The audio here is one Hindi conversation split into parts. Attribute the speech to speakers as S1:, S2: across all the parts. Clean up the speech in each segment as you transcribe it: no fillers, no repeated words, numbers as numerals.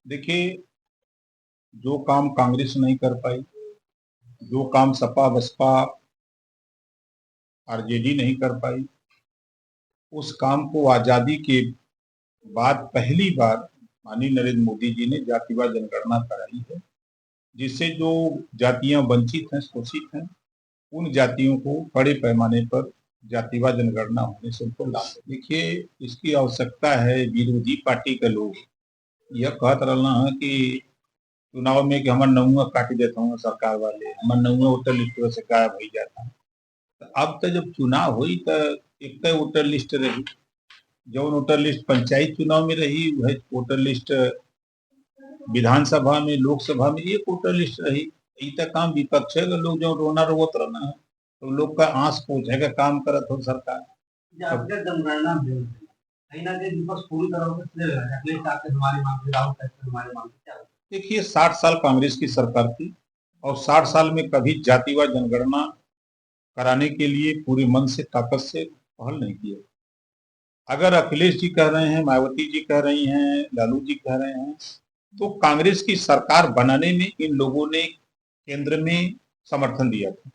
S1: देखिए, जो काम कांग्रेस नहीं कर पाई, जो काम सपा बसपा आरजेडी नहीं कर पाई, उस काम को आजादी के बाद पहली बार माननीय नरेंद्र मोदी जी ने जातिवार जनगणना कराई है, जिससे जो जातियां वंचित हैं, शोषित हैं, उन जातियों को बड़े पैमाने पर जातिवार जनगणना होने से उनको लाभ है। देखिए, इसकी आवश्यकता है। विरोधी पार्टी के लोग यह कहत रहना है कि चुनाव में कि हमार नौवा काट देता हूँ सरकार वाले, हमार नौवा वोटर लिस्ट से गायब हो जाता है। तो अब तो जब चुनाव हुई तो एक वोटर लिस्ट रही, जो वोटर लिस्ट पंचायत चुनाव में रही, वह वोटर लिस्ट विधानसभा में, लोकसभा में एक वोटर लिस्ट रही। तक काम विपक्ष है, लोग जो रोना रोवत रहना है, तो लोग का आंस पूछे का काम करत हो सरकार।
S2: जनगणना कहीं ना कहीं विपक्ष पूरी तरह से
S1: देखिए, 60 साल कांग्रेस की सरकार थी और 60 साल में कभी जातिवार जनगणना कराने के लिए पूरे मन से, ताकत से पहल नहीं किया। अगर अखिलेश जी कह रहे हैं, मायावती जी कह रही हैं, लालू जी कह रहे हैं, तो कांग्रेस की सरकार बनाने में इन लोगों ने केंद्र में समर्थन दिया था।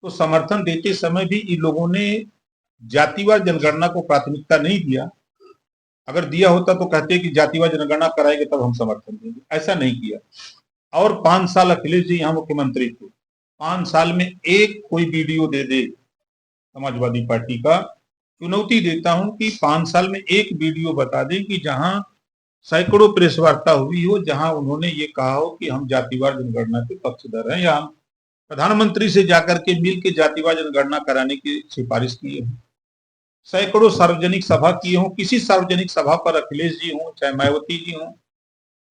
S1: तो समर्थन देते समय भी इन लोगों ने जातिवार जनगणना को प्राथमिकता नहीं दिया। अगर दिया होता तो कहते कि जातिवार जनगणना कराएंगे तब हम समर्थन देंगे, ऐसा नहीं किया। और 5 साल अखिलेश जी यहाँ मुख्यमंत्री थे, 5 साल में एक कोई वीडियो दे दे समाजवादी पार्टी का, चुनौती देता हूं कि 5 साल में एक वीडियो बता दें कि जहां सैकड़ों प्रेस वार्ता हुई हो, जहां उन्होंने ये कहा हो कि हम जातिवार जनगणना के पक्षधर हैं, या हम प्रधानमंत्री से जाकर के मिल के जातिवार जनगणना कराने की सिफारिश की है। सैकड़ों सार्वजनिक सभा किए हों, किसी सार्वजनिक सभा पर अखिलेश जी हों चाहे मायावती जी हों,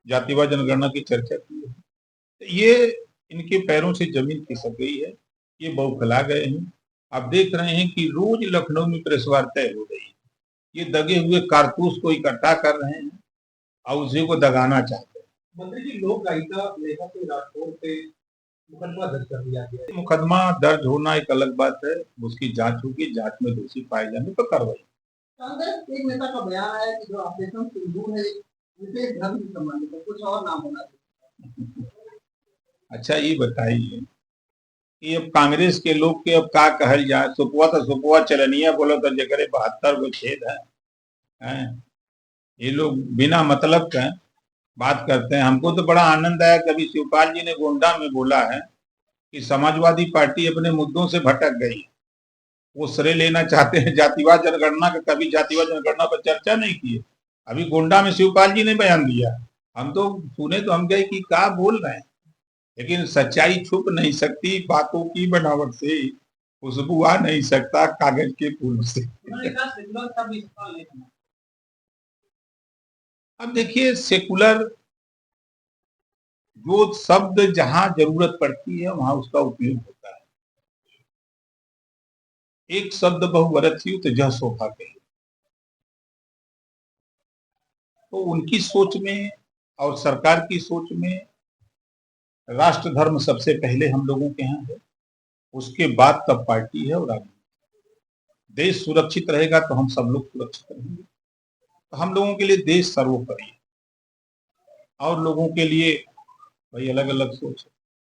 S1: जातिवार जनगणना की चर्चा की है। ये इनके पैरों से जमीन खिसक गई है, ये बौखला गए हैं। आप देख रहे हैं कि रोज लखनऊ में प्रेस वार्ताएं हो रही है, ये दगे हुए कारतूस को इकट्ठा कर रहे हैं और उसी को दगाना चाहते हैं।
S2: मंत्री जी, लोक गायिका नेहा सिंह राठौर पे मुकदमा दर्ज कर दिया गया है।
S1: मुकदमा दर्ज होना एक अलग बात है, उसकी जांच होगी, जांच में दोषी पाए जाने पर कार्रवाई।
S2: कांग्रेस एक नेता का बयान है कि जो ऑपरेशन सिंदूर है उसे धर्म से संबंधित है, कुछ और नाम होना चाहिए।
S1: अच्छा, ये बताइए कि अब कांग्रेस के लोग के अब का कहल जाए। सुपुआ तो सुपुआ चलनिया बोलो तो जगरे 72 गो छेद है। ये लोग बिना मतलब का बात करते हैं। हमको तो बड़ा आनंद आया, कभी शिवपाल जी ने गोंडा में बोला है कि समाजवादी पार्टी अपने मुद्दों से भटक गई, वो श्रेय लेना चाहते हैं जातिवाद जनगणना का, कभी जातिवाद जनगणना पर चर्चा नहीं की है। अभी गोंडा में शिवपाल जी ने बयान दिया, हम तो सुने तो हम गए कि क्या बोल रहे हैं, लेकिन सच्चाई छुप नहीं सकती बातों की बनावट से, खुशबू आ नहीं सकता कागज के फूल से। अब देखिए, सेकुलर जो शब्द जहां जरूरत पड़ती है वहां उसका उपयोग होता है। एक शब्द बहुवरत युत जह शोभा कहे, तो उनकी सोच में और सरकार की सोच में राष्ट्र धर्म सबसे पहले हम लोगों के यहाँ है, उसके बाद तब पार्टी है और आगे। देश सुरक्षित रहेगा तो हम सब लोग सुरक्षित रहेंगे। तो हम लोगों के लिए देश सर्वोपरि है और लोगों के लिए भाई अलग अलग सोच है।